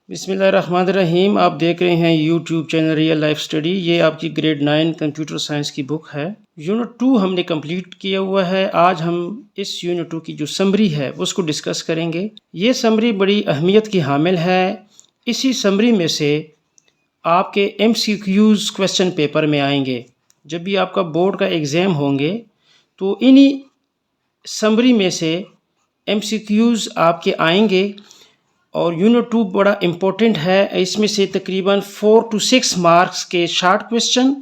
بسم اللہ الرحمن الرحیم. آپ دیکھ رہے ہیں YouTube channel real life study. یہ آپ کی گریڈ 9 کمپیوٹر سائنس کی بک ہے. یونٹ 2 ہم نے کمپلیٹ کیا ہوا ہے. آج ہم اس یونٹ 2 کی جو سمری ہے اس کو ڈسکس کریں گے. یہ سمری بڑی اہمیت کی حامل ہے. اسی سمری میں سے آپ کے MCQs کویسچن پیپر میں آئیں گے. جب بھی آپ کا بورڈ کا ایگزام ہوں گے تو انہی سمری میں سے MCQs آپ کے آئیں گے. اور یونٹ 2 بڑا امپورٹنٹ ہے. اس میں سے تقریباً 4 to 6 مارکس کے شارٹ کویسچن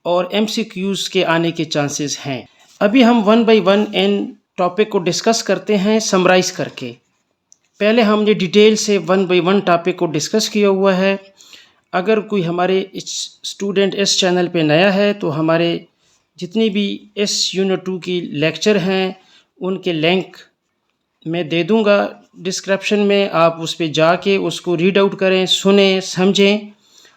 اور MCQs کے آنے کے چانسز ہیں. ابھی ہم 1 by 1 ان ٹاپک کو ڈسکس کرتے ہیں سمرائز کر کے. پہلے ہم نے ڈیٹیل سے 1 by 1 ٹاپک کو ڈسکس کیا ہوا ہے. اگر کوئی ہمارے اسٹوڈنٹ اس چینل پہ نیا ہے تو ہمارے جتنی بھی اس یونٹ 2 کی لیکچر ہیں ان کے لنک میں دے دوں گا ڈسکرپشن میں. آپ اس پہ جا کے اس کو ریڈ آؤٹ کریں، سنیں، سمجھیں.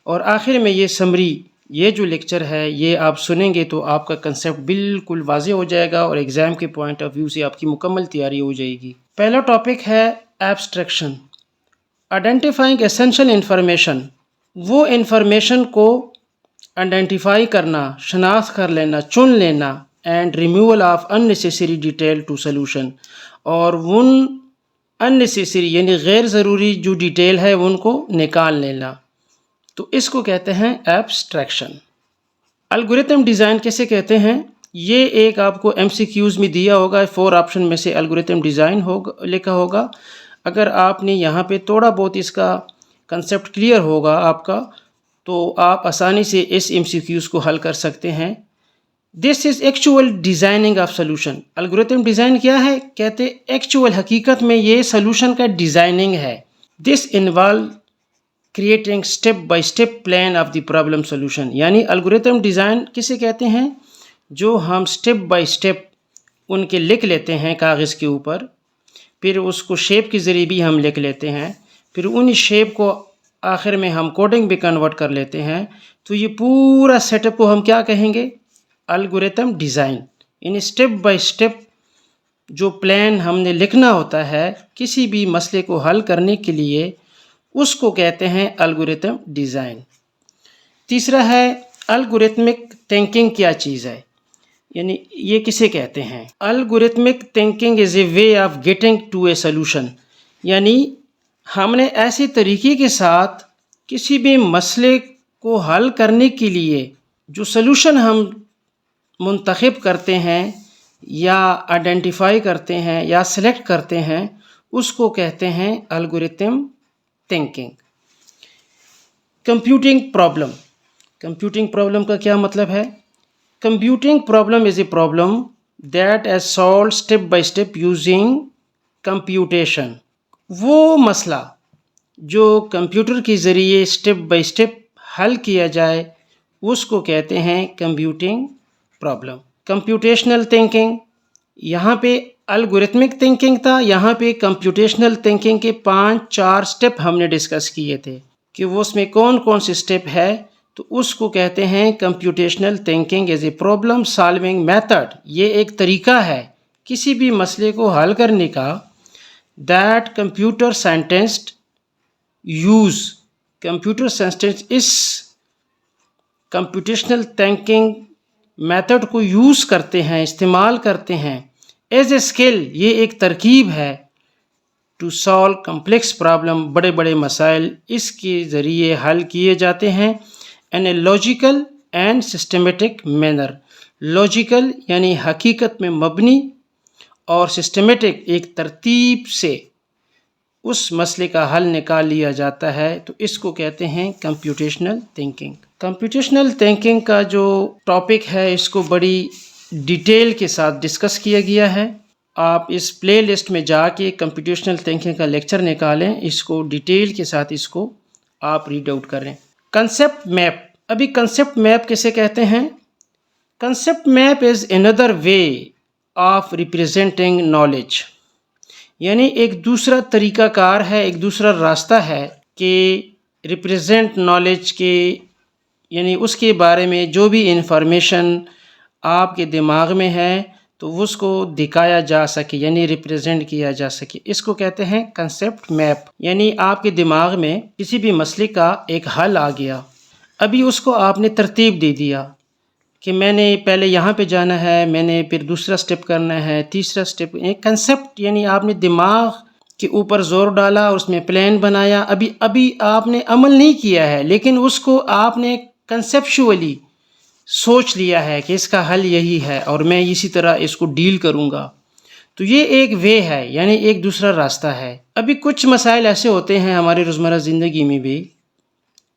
اور آخر میں یہ سمری، یہ جو لیکچر ہے یہ آپ سنیں گے تو آپ کا کنسیپٹ بالکل واضح ہو جائے گا اور ایگزام کے پوائنٹ آف ویو سے آپ کی مکمل تیاری ہو جائے گی. پہلا ٹاپک ہے ایبسٹریکشن. Identifying essential information. وہ انفارمیشن کو آئیڈینٹیفائی کرنا، شناخت کر لینا، چن لینا. And removal of unnecessary detail to solution. اور ان unnecessary یعنی غیر ضروری جو ڈیٹیل ہے ان کو نکال لینا. تو اس کو کہتے ہیں ایبسٹریکشن. الگوریتم ڈیزائن کیسے کہتے ہیں؟ یہ ایک آپ کو MCQs میں دیا ہوگا. 4 آپشن میں سے الگوریتم ڈیزائن لکھا ہوگا. اگر آپ نے یہاں پہ تھوڑا بہت اس کا کنسیپٹ کلیئر ہوگا آپ کا تو آپ آسانی سے اس MCQs کو حل کر سکتے ہیں. This is actual designing of solution. Algorithm design کیا ہے؟ کہتے ایکچوئل حقیقت میں یہ سلوشن کا ڈیزائننگ ہے. This involve creating step by step plan of the problem solution. یعنی الگوریتم ڈیزائن کسے کہتے ہیں؟ جو ہم اسٹیپ بائی اسٹیپ ان کے لکھ لیتے ہیں کاغذ کے اوپر، پھر اس کو شیپ کے ذریعے بھی ہم لکھ لیتے ہیں، پھر انہی شیپ کو آخر میں ہم کوڈنگ بھی کنورٹ کر لیتے ہیں. تو یہ پورا سیٹ اپ کو ہم کیا کہیں گے؟ Algorithm design. یعنی اسٹیپ بائی اسٹیپ جو پلان ہم نے لکھنا ہوتا ہے کسی بھی مسئلے کو حل کرنے کے لیے اس کو کہتے ہیں الگوریتم ڈیزائن. تیسرا ہے الگوریتمک تھنکنگ. کیا چیز ہے؟ یعنی یہ کسے کہتے ہیں؟ Algorithmic thinking is a way of getting to a solution. یعنی ہم نے ایسے طریقے کے ساتھ کسی بھی مسئلے کو حل کرنے کے لیے جو سلوشن ہم منتخب کرتے ہیں یا آئیڈینٹیفائی کرتے ہیں یا سلیکٹ کرتے ہیں اس کو کہتے ہیں algorithm thinking. Computing problem. Computing problem کا کیا مطلب ہے؟ Computing problem is a problem that is solved step by step using computation. وہ مسئلہ جو کمپیوٹر کے ذریعے اسٹیپ بائی اسٹیپ حل کیا جائے اس کو کہتے ہیں کمپیوٹنگ پرابلم. Computational thinking. یہاں پہ الگوریتمک تھنکنگ تھا، یہاں پہ کمپیوٹیشنل تھنکنگ کے 5-4 سٹیپ ہم نے ڈسکس کیے تھے کہ وہ اس میں کون کون سے سٹیپ ہے. تو اس کو کہتے ہیں computational thinking as a problem solving method. یہ ایک طریقہ ہے کسی بھی مسئلے کو حل کرنے کا that computer scientist use. Computer scientist اس کمپیوٹیشنل تھنکنگ میتھڈ کو یوز کرتے ہیں، استعمال کرتے ہیں ایز اے اسکل. یہ ایک ترکیب ہے ٹو سالو کمپلیکس پرابلم. بڑے بڑے مسائل اس کے ذریعے حل کیے جاتے ہیں in a logical and systematic manner. Logical یعنی حقیقت میں مبنی اور سسٹمیٹک ایک ترتیب سے اس مسئلے کا حل نکال لیا جاتا ہے. تو اس کو کہتے ہیں کمپیوٹیشنل تھنکنگ. کمپیوٹیشنل تھنکنگ کا جو ٹاپک ہے اس کو بڑی ڈیٹیل کے ساتھ ڈسکس کیا گیا ہے. آپ اس پلے لسٹ میں جا کے کمپیوٹیشنل تھنکنگ کا لیکچر نکالیں، اس کو ڈیٹیل کے ساتھ اس کو آپ ریڈ آؤٹ کریں. Concept map. ابھی کنسیپٹ میپ کیسے کہتے ہیں؟ Concept map is another way of representing knowledge. یعنی ایک دوسرا طریقہ کار ہے، ایک دوسرا راستہ ہے کہ ریپرزینٹ نالج کے، یعنی اس کے بارے میں جو بھی انفارمیشن آپ کے دماغ میں ہے تو اس کو دکھایا جا سکے یعنی ریپریزنٹ کیا جا سکے، اس کو کہتے ہیں کنسیپٹ میپ۔ یعنی آپ کے دماغ میں کسی بھی مسئلے کا ایک حل آ گیا، ابھی اس کو آپ نے ترتیب دے دیا کہ میں نے پہلے یہاں پہ جانا ہے، میں نے پھر دوسرا سٹیپ کرنا ہے، تیسرا سٹیپ، ایک کنسیپٹ یعنی آپ نے دماغ کے اوپر زور ڈالا اور اس میں پلان بنایا، ابھی آپ نے عمل نہیں کیا ہے لیکن اس کو آپ نے کنسیپچولی سوچ لیا ہے کہ اس کا حل یہی ہے اور میں اسی طرح اس کو ڈیل کروں گا۔ تو یہ ایک وے ہے، یعنی ایک دوسرا راستہ ہے۔ ابھی کچھ مسائل ایسے ہوتے ہیں ہمارے روزمرہ زندگی میں بھی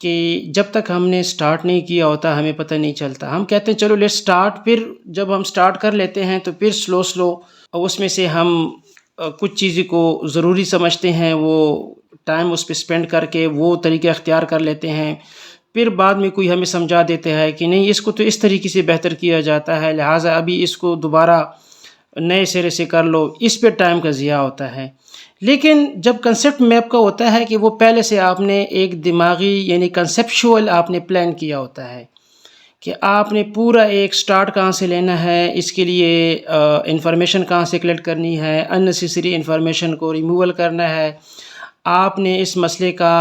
کہ جب تک ہم نے سٹارٹ نہیں کیا ہوتا ہمیں پتہ نہیں چلتا، ہم کہتے ہیں چلو لیٹ سٹارٹ، پھر جب ہم سٹارٹ کر لیتے ہیں تو پھر سلو اس میں سے ہم کچھ چیزیں کو ضروری سمجھتے ہیں، وہ ٹائم اس پہ سپینڈ کر کے وہ طریقہ اختیار کر لیتے ہیں، پھر بعد میں کوئی ہمیں سمجھا دیتا ہے کہ نہیں اس کو تو اس طریقے سے بہتر کیا جاتا ہے، لہٰذا ابھی اس کو دوبارہ نئے سرے سے کر لو، اس پہ ٹائم کا ضیاع ہوتا ہے۔ لیکن جب کنسیپٹ میپ کا ہوتا ہے کہ وہ پہلے سے آپ نے ایک دماغی یعنی کنسیپچول آپ نے پلان کیا ہوتا ہے کہ آپ نے پورا ایک سٹارٹ کہاں سے لینا ہے، اس کے لیے انفارمیشن کہاں سے کلیکٹ کرنی ہے، ان نیسیسری انفارمیشن کو ریموول کرنا ہے۔ آپ نے اس مسئلے کا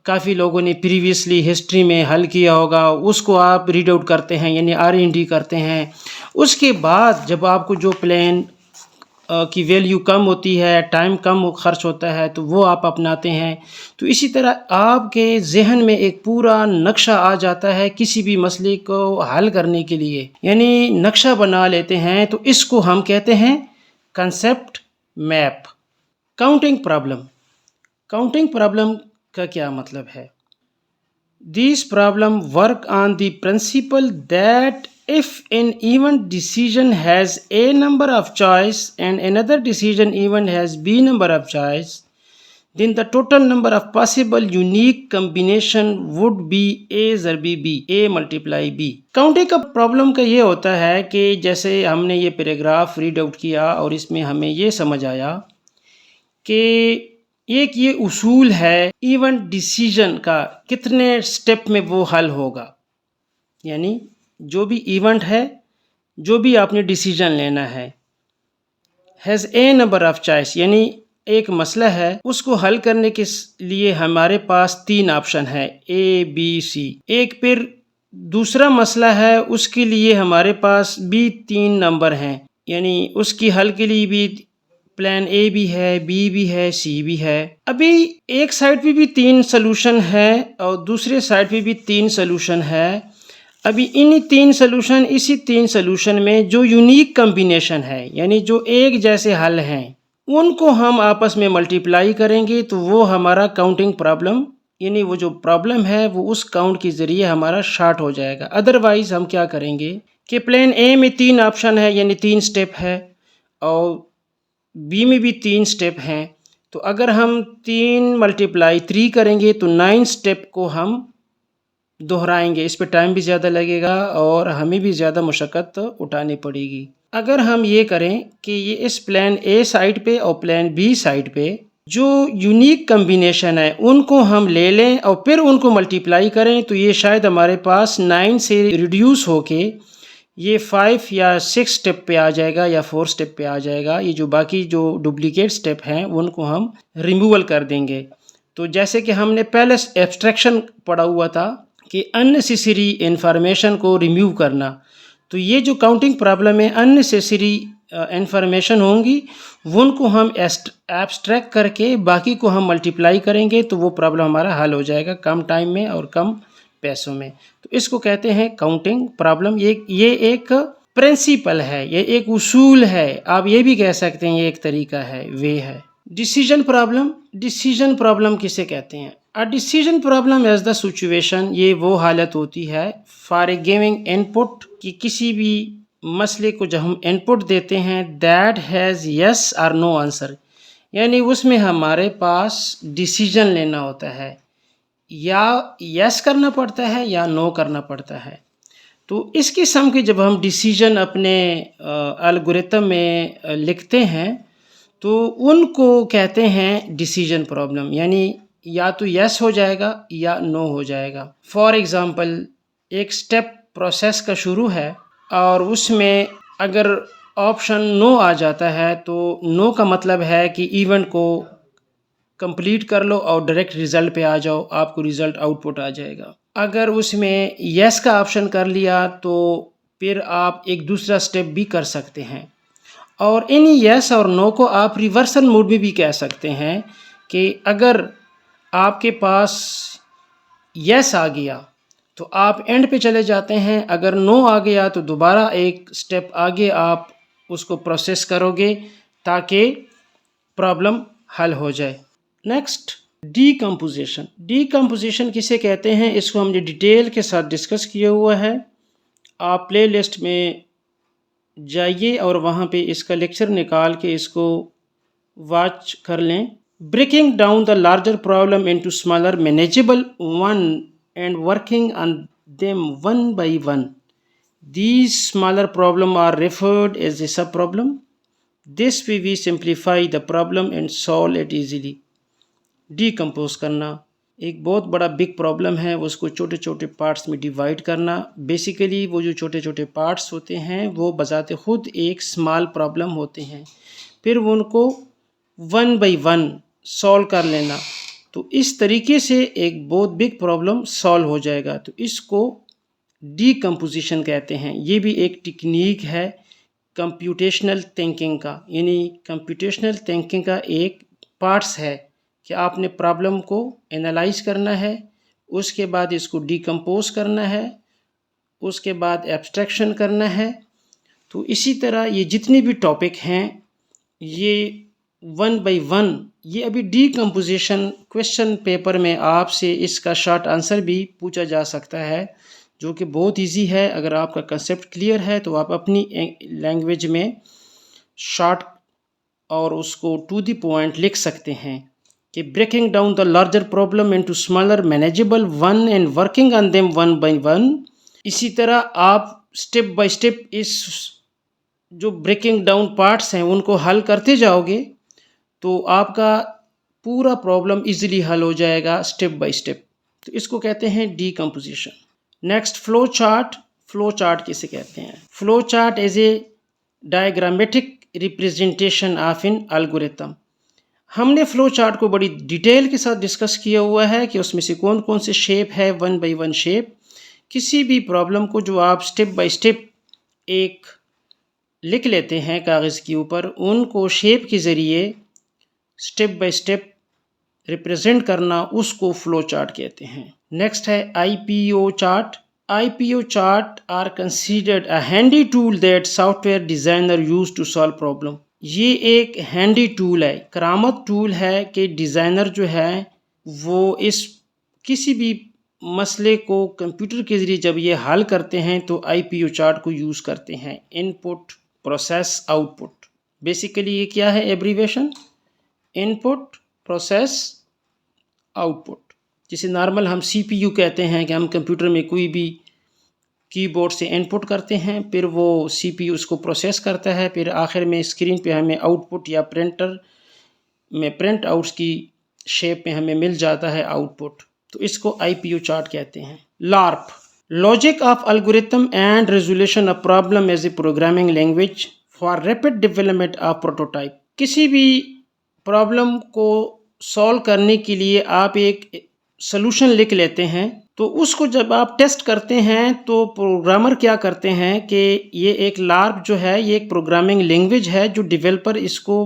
کافی لوگوں نے پریویسلی ہسٹری میں حل کیا ہوگا، اس کو آپ ریڈ آؤٹ کرتے ہیں یعنی R&D کرتے ہیں۔ اس کے بعد جب آپ کو جو پلان کی ویلیو کم ہوتی ہے، ٹائم کم خرچ ہوتا ہے تو وہ آپ اپناتے ہیں۔ تو اسی طرح آپ کے ذہن میں ایک پورا نقشہ آ جاتا ہے کسی بھی مسئلے کو حل کرنے کے لیے، یعنی نقشہ بنا لیتے ہیں، تو اس کو ہم کہتے ہیں کنسیپٹ میپ۔ کاؤنٹنگ پرابلم کا کیا مطلب ہے؟ These problems work on the principle that if an event decision has A number of choice and another decision even has B number of choice, then the total number of possible unique combination would be A ضربی B، A multiply B۔ Counting کا problem کا یہ ہوتا ہے کہ جیسے ہم نے یہ پیراگراف ریڈ آؤٹ کیا اور اس میں ہمیں یہ سمجھ آیا کہ ایک یہ اصول ہے ایونٹ ڈیسیجن کا کتنے سٹیپ میں وہ حل ہوگا، یعنی جو بھی ایونٹ ہے، جو بھی آپ نے ڈیسیجن لینا ہے، has a number of choice, یعنی ایک مسئلہ ہے اس کو حل کرنے کے لیے ہمارے پاس 3 آپشن ہے، A B C۔ ایک پھر دوسرا مسئلہ ہے اس کے لیے ہمارے پاس بھی 3 نمبر ہیں، یعنی اس کی حل کے لیے بھی پلان A بھی ہے، B بھی ہے، C بھی ہے۔ ابھی ایک سائڈ پہ بھی 3 سلوشن ہے اور دوسرے سائڈ پہ بھی 3 سلوشن ہے۔ ابھی اسی 3 سلوشن میں جو یونیک کمبینیشن ہے، یعنی جو ایک جیسے حل ہیں، ان کو ہم آپس میں ملٹیپلائی کریں گے تو وہ ہمارا کاؤنٹنگ پرابلم، یعنی وہ جو پرابلم ہے وہ اس کاؤنٹ کے ذریعے ہمارا شارٹ ہو جائے گا۔ ادروائز ہم کیا کریں گے کہ پلان A میں 3 آپشن ہے یعنی 3 سٹیپ ہے اور B میں بھی 3 سٹیپ ہیں، تو اگر ہم 3 ملٹیپلائی 3 کریں گے تو 9 سٹیپ کو ہم دہرائیں گے، اس پہ ٹائم بھی زیادہ لگے گا اور ہمیں بھی زیادہ مشقت اٹھانی پڑے گی۔ اگر ہم یہ کریں کہ یہ اس پلان A سائٹ پہ اور پلان B سائٹ پہ جو یونیک کمبینیشن ہے ان کو ہم لے لیں اور پھر ان کو ملٹیپلائی کریں تو یہ شاید ہمارے پاس 9 سے ریڈیوس ہو کے یہ 5 یا 6 سٹیپ پہ آ جائے گا یا 4 سٹیپ پہ آ جائے گا۔ یہ جو باقی جو ڈپلیکیٹ سٹیپ ہیں ان کو ہم ریموول کر دیں گے۔ تو جیسے کہ ہم نے پہلے ایبسٹریکشن پڑھا ہوا تھا کہ ان نیسیسری انفارمیشن کو ریموو کرنا، تو یہ جو کاؤنٹنگ پرابلم میں ان نیسیسری انفارمیشن ہوں گی ان کو ہم ایبسٹریکٹ کر کے باقی کو ہم ملٹیپلائی کریں گے تو وہ پرابلم ہمارا حل ہو جائے گا کم ٹائم میں اور کم پیسوں میں۔ تو اس کو کہتے ہیں کاؤنٹنگ پرابلم۔ یہ ایک پرنسپل ہے، یہ ایک اصول ہے، آپ یہ بھی کہہ سکتے ہیں یہ ایک طریقہ ہے، وے ہے۔ ڈیسیجن پرابلم کسے کہتے ہیں؟ A decision problem is the situation، یہ وہ حالت ہوتی ہے for a giving input کہ کسی بھی مسئلے کو جب ہم انپٹ دیتے ہیں that has yes or no answer، یعنی اس میں ہمارے پاس ڈیسیجن لینا ہوتا ہے، یا یس کرنا پڑتا ہے یا نو کرنا پڑتا ہے۔ تو اس قسم کے جب ہم ڈیسیجن اپنے الگوریتم میں لکھتے ہیں تو ان کو کہتے ہیں ڈیسیجن پرابلم، یعنی یا تو یس ہو جائے گا یا نو ہو جائے گا۔ فار ایگزامپل ایک سٹیپ پروسیس کا شروع ہے اور اس میں اگر آپشن نو آ جاتا ہے تو نو کا مطلب ہے کہ ایونٹ کو کمپلیٹ کر لو اور ڈائریکٹ رزلٹ پہ آ جاؤ، آپ کو رزلٹ آؤٹ پٹ آ جائے گا۔ اگر اس میں یس کا آپشن کر لیا تو پھر آپ ایک دوسرا سٹیپ بھی کر سکتے ہیں، اور انہی یس اور نو کو آپ ریورسل موڈ میں بھی کہہ سکتے ہیں کہ اگر آپ کے پاس یس آ گیا تو آپ اینڈ پہ چلے جاتے ہیں، اگر نو آ گیا تو دوبارہ ایک سٹیپ آگے آپ اس کو پروسیس کرو گے تاکہ پرابلم حل ہو جائے۔ Next, D composition. D composition کسے کہتے ہیں، اس کو ہم نے ڈیٹیل کے ساتھ ڈسکس کیا ہوا ہے، آپ پلے لسٹ میں جائیے اور وہاں پہ اس کا لیکچر نکال کے اس کو واچ کر لیں۔ Breaking down the larger problem into smaller manageable one and working on them one by one. These smaller problems are referred as a sub-problem. This way we simplify the problem and solve it easily. Decompose کرنا ایک بہت بڑا big problem ہے، اس کو چھوٹے چھوٹے parts میں divide کرنا۔ بیسیکلی وہ جو چھوٹے چھوٹے پارٹس ہوتے ہیں وہ بذات خود ایک اسمال پرابلم ہوتے ہیں، پھر ان کو ون بائی ون سولو کر لینا، تو اس طریقے سے ایک بہت بگ پرابلم سالو ہو جائے گا۔ تو اس کو ڈی کمپوزیشن کہتے ہیں۔ یہ بھی ایک ٹیکنیک ہے کمپیوٹیشنل تھنکنگ کا، یعنی کمپیوٹیشنل تھنکنگ کا ایک پارٹس ہے کہ آپ نے پرابلم کو انالائز کرنا ہے، اس کے بعد اس کو ڈیکمپوز کرنا ہے، اس کے بعد ایبسٹریکشن کرنا ہے۔ تو اسی طرح یہ جتنے بھی ٹاپک ہیں یہ ون بائی ون، یہ ابھی ڈی کمپوزیشن کویشچن پیپر میں آپ سے اس کا شارٹ آنسر بھی پوچھا جا سکتا ہے، جو کہ بہت ایزی ہے۔ اگر آپ کا کنسیپٹ کلیئر ہے تو آپ اپنی لینگویج میں شارٹ اور اس کو ٹو دی پوائنٹ لکھ سکتے ہیں کہ breaking down the larger problem into smaller manageable one and working on them one by one. اسی طرح آپ سٹیپ بائی سٹیپ اس جو بریکنگ ڈاؤن پارٹس ہیں ان کو حل کرتے جاؤ گے تو آپ کا پورا پرابلم ایزیلی حل ہو جائے گا سٹیپ بائی سٹیپ۔ تو اس کو کہتے ہیں decomposition. Next, flow chart. Flow chart کسے کہتے ہیں؟ Flow chart is a diagrammatic representation of an algorithm. ہم نے فلو چارٹ کو بڑی ڈیٹیل کے ساتھ ڈسکس کیا ہوا ہے کہ اس میں سے کون کون سے شیپ ہے، ون بائی ون شیپ۔ کسی بھی پرابلم کو جو آپ سٹیپ بائی سٹیپ ایک لکھ لیتے ہیں کاغذ کے اوپر، ان کو شیپ کے ذریعے سٹیپ بائی سٹیپ ریپریزنٹ کرنا، اس کو فلو چارٹ کہتے ہیں۔ نیکسٹ ہے I P O chart. I P O chart are considered a handy tool that software designer use to solve problem. یہ ایک ہینڈی ٹول ہے، کرامت ٹول ہے کہ ڈیزائنر جو ہے وہ اس کسی بھی مسئلے کو کمپیوٹر کے ذریعے جب یہ حل کرتے ہیں تو آئی پی او چارٹ کو یوز کرتے ہیں۔ ان پٹ، پروسیس، آؤٹ پٹ۔ بیسیکلی یہ کیا ہے ایبریویشن؟ ان پٹ، پروسیس، آؤٹ پٹ۔ جسے نارمل ہم سی پی یو کہتے ہیں کہ ہم کمپیوٹر میں کوئی بھی کی بورڈ سے ان پٹ کرتے ہیں، پھر وہ سی پی یو اس کو پروسیس کرتا ہے، پھر آخر میں اسکرین پہ ہمیں آؤٹ پٹ یا پرنٹر میں پرنٹ آؤٹس کی شیپ میں ہمیں مل جاتا ہے آؤٹ پٹ۔ تو اس کو آئی پی یو چارٹ کہتے ہیں۔ LARP, logic of algorithm and resolution of problem as a programming language for rapid development of prototype. کسی بھی پرابلم کو سولو کرنے کے لیے آپ ایک سلوشن لکھ لیتے ہیں، تو اس کو جب آپ ٹیسٹ کرتے ہیں تو پروگرامر کیا کرتے ہیں کہ یہ ایک لارپ جو ہے یہ ایک پروگرامنگ لینگویج ہے جو ڈیولپر اس کو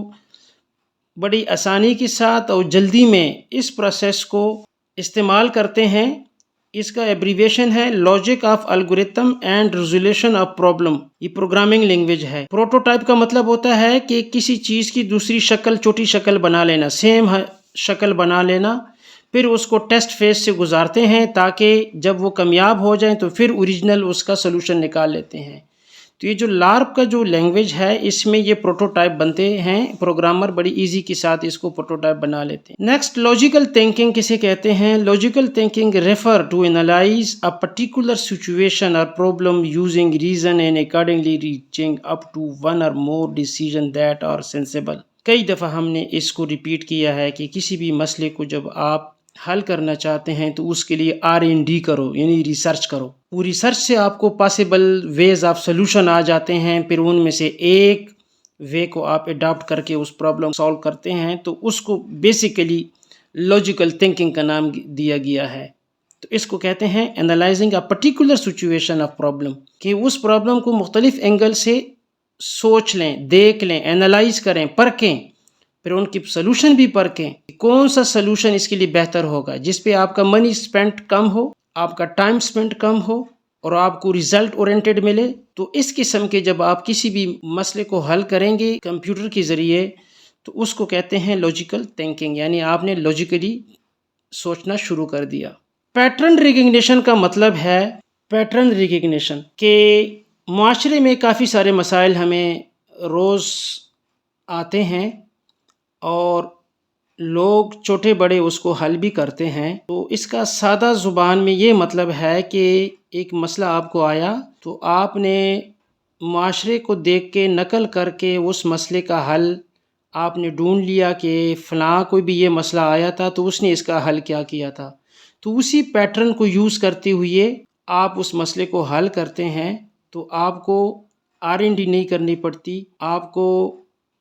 بڑی آسانی کے ساتھ اور جلدی میں اس پروسیس کو استعمال کرتے ہیں۔ اس کا ایبریویشن ہے logic of algorithm and resolution of problem. یہ پروگرامنگ لینگویج ہے۔ پروٹوٹائپ کا مطلب ہوتا ہے کہ کسی چیز کی دوسری شکل، چھوٹی شکل بنا لینا، سیم شکل بنا لینا، پھر اس کو ٹیسٹ فیز سے گزارتے ہیں تاکہ جب وہ کامیاب ہو جائیں تو پھر اوریجنل اس کا سلوشن نکال لیتے ہیں۔ تو یہ جو لارپ کا جو لینگویج ہے اس میں یہ پروٹوٹائپ بنتے ہیں، پروگرامر بڑی ایزی کے ساتھ اس کو پروٹوٹائپ بنا لیتے ہیں۔ نیکسٹ، لاجیکل تھنکنگ کسے کہتے ہیں؟ Logical thinking refer to analyze a particular situation or problem using reason and accordingly reaching up to one or more decision that are sensible. کئی دفعہ ہم نے اس کو ریپیٹ کیا ہے کہ کسی بھی مسئلے کو جب آپ حل کرنا چاہتے ہیں تو اس کے لیے R&D کرو، یعنی ریسرچ کرو۔ وہ ریسرچ سے آپ کو پاسبل ویز آف سلوشن آ جاتے ہیں، پھر ان میں سے ایک وے کو آپ اڈاپٹ کر کے اس پرابلم سالو کرتے ہیں، تو اس کو بیسیکلی لاجیکل تھنکنگ کا نام دیا گیا ہے۔ تو اس کو کہتے ہیں analysing a particular situation of problem, کہ اس پرابلم کو مختلف اینگل سے سوچ لیں، دیکھ لیں، انالائز کریں، پرکھیں، پھر ان کی سلوشن بھی پرکھیں، کون سا سلوشن اس کے لیے بہتر ہوگا جس پہ آپ کا منی سپینڈ کم ہو، آپ کا ٹائم سپینڈ کم ہو اور آپ کو ریزلٹ اورینٹڈ ملے۔ تو اس قسم کے جب آپ کسی بھی مسئلے کو حل کریں گے کمپیوٹر کے ذریعے تو اس کو کہتے ہیں لاجیکل تھنکنگ، یعنی آپ نے لاجیکلی سوچنا شروع کر دیا۔ پیٹرن ریکگنیشن کا مطلب ہے پیٹرن ریکگنیشن کہ معاشرے میں کافی سارے مسائل ہمیں روز آتے ہیں اور لوگ چھوٹے بڑے اس کو حل بھی کرتے ہیں۔ تو اس کا سادہ زبان میں یہ مطلب ہے کہ ایک مسئلہ آپ کو آیا تو آپ نے معاشرے کو دیکھ کے نقل کر کے اس مسئلے کا حل آپ نے ڈھونڈ لیا کہ فلاں کوئی بھی یہ مسئلہ آیا تھا تو اس نے اس کا حل کیا کیا تھا، تو اسی پیٹرن کو یوز کرتے ہوئے آپ اس مسئلے کو حل کرتے ہیں۔ تو آپ کو R&D نہیں کرنی پڑتی، آپ کو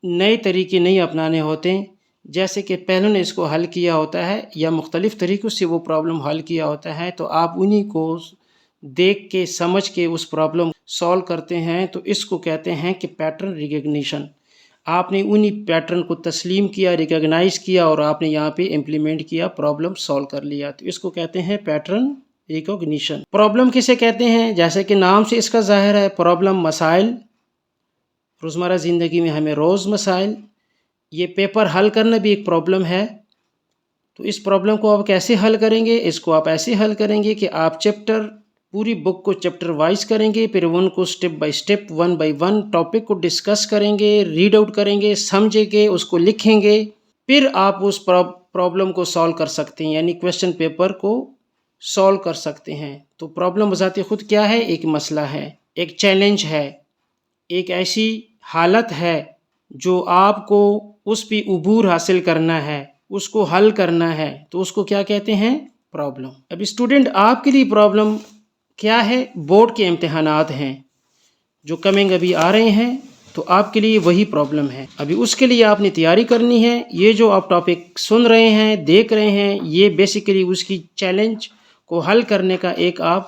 نئے طریقے نہیں اپنانے ہوتے، جیسے کہ پہلوں نے اس کو حل کیا ہوتا ہے یا مختلف طریقوں سے وہ پرابلم حل کیا ہوتا ہے، تو آپ انہی کو دیکھ کے سمجھ کے اس پرابلم سالو کرتے ہیں۔ تو اس کو کہتے ہیں کہ پیٹرن ریکگنیشن۔ آپ نے انہی پیٹرن کو تسلیم کیا، ریکگنائز کیا اور آپ نے یہاں پہ امپلیمنٹ کیا، پرابلم سالو کر لیا، تو اس کو کہتے ہیں پیٹرن ریکگنیشن۔ پرابلم کسے کہتے ہیں؟ جیسے کہ نام سے اس کا ظاہر ہے، پرابلم مسائل، روزمرہ زندگی میں ہمیں روز مسائل، یہ پیپر حل کرنا بھی ایک پرابلم ہے۔ تو اس پرابلم کو آپ کیسے حل کریں گے؟ اس کو آپ ایسے حل کریں گے کہ آپ پوری بک کو چیپٹر وائز کریں گے، پھر ان کو step by step, one by one topic کو ڈسکس کریں گے، ریڈ آؤٹ کریں گے، سمجھیں گے، اس کو لکھیں گے، پھر آپ اس پرابلم کو سالو کر سکتے ہیں، یعنی کویسچن پیپر کو سالو کر سکتے ہیں۔ تو پرابلم بذات خود کیا ہے؟ ایک مسئلہ ہے، ایک چیلنج ہے، ایک ایسی حالت ہے جو آپ کو اس پہ عبور حاصل کرنا ہے، اس کو حل کرنا ہے، تو اس کو کیا کہتے ہیں؟ پرابلم۔ اب اسٹوڈنٹ آپ کے لیے پرابلم کیا ہے؟ بورڈ کے امتحانات ہیں جو کمنگ ابھی آ رہے ہیں، تو آپ کے لیے وہی پرابلم ہے۔ ابھی اس کے لیے آپ نے تیاری کرنی ہے۔ یہ جو آپ ٹاپک سن رہے ہیں، دیکھ رہے ہیں، یہ بیسیکلی اس کی چیلنج کو حل کرنے کا ایک آپ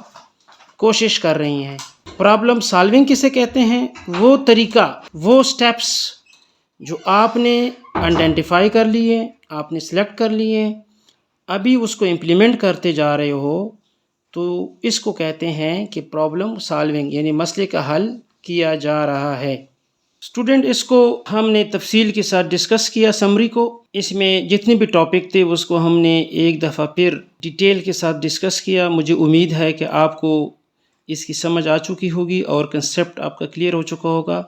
کوشش کر رہی ہیں۔ پرابلم سالونگ کسے کہتے ہیں؟ وہ طریقہ، وہ سٹیپس جو آپ نے آئیڈینٹیفائی کر لیے، آپ نے سلیکٹ کر لیے، ابھی اس کو امپلیمنٹ کرتے جا رہے ہو، تو اس کو کہتے ہیں کہ پرابلم سالونگ، یعنی مسئلے کا حل کیا جا رہا ہے۔ اسٹوڈنٹ اس کو ہم نے تفصیل کے ساتھ ڈسکس کیا، سمری کو، اس میں جتنے بھی ٹاپک تھے اس کو ہم نے ایک دفعہ پھر ڈیٹیل کے ساتھ ڈسکس کیا۔ مجھے امید ہے کہ آپ کو اس کی سمجھ آ چکی ہوگی اور کنسیپٹ آپ کا کلیئر ہو چکا ہوگا۔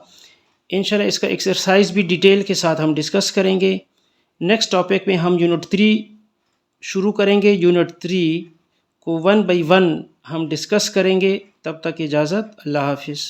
انشاءاللہ اس کا ایکسرسائز بھی ڈیٹیل کے ساتھ ہم ڈسکس کریں گے۔ نیکسٹ ٹاپک میں ہم یونٹ 3 شروع کریں گے۔ یونٹ 3 کو 1 بائی 1 ہم ڈسکس کریں گے۔ تب تک اجازت، اللہ حافظ۔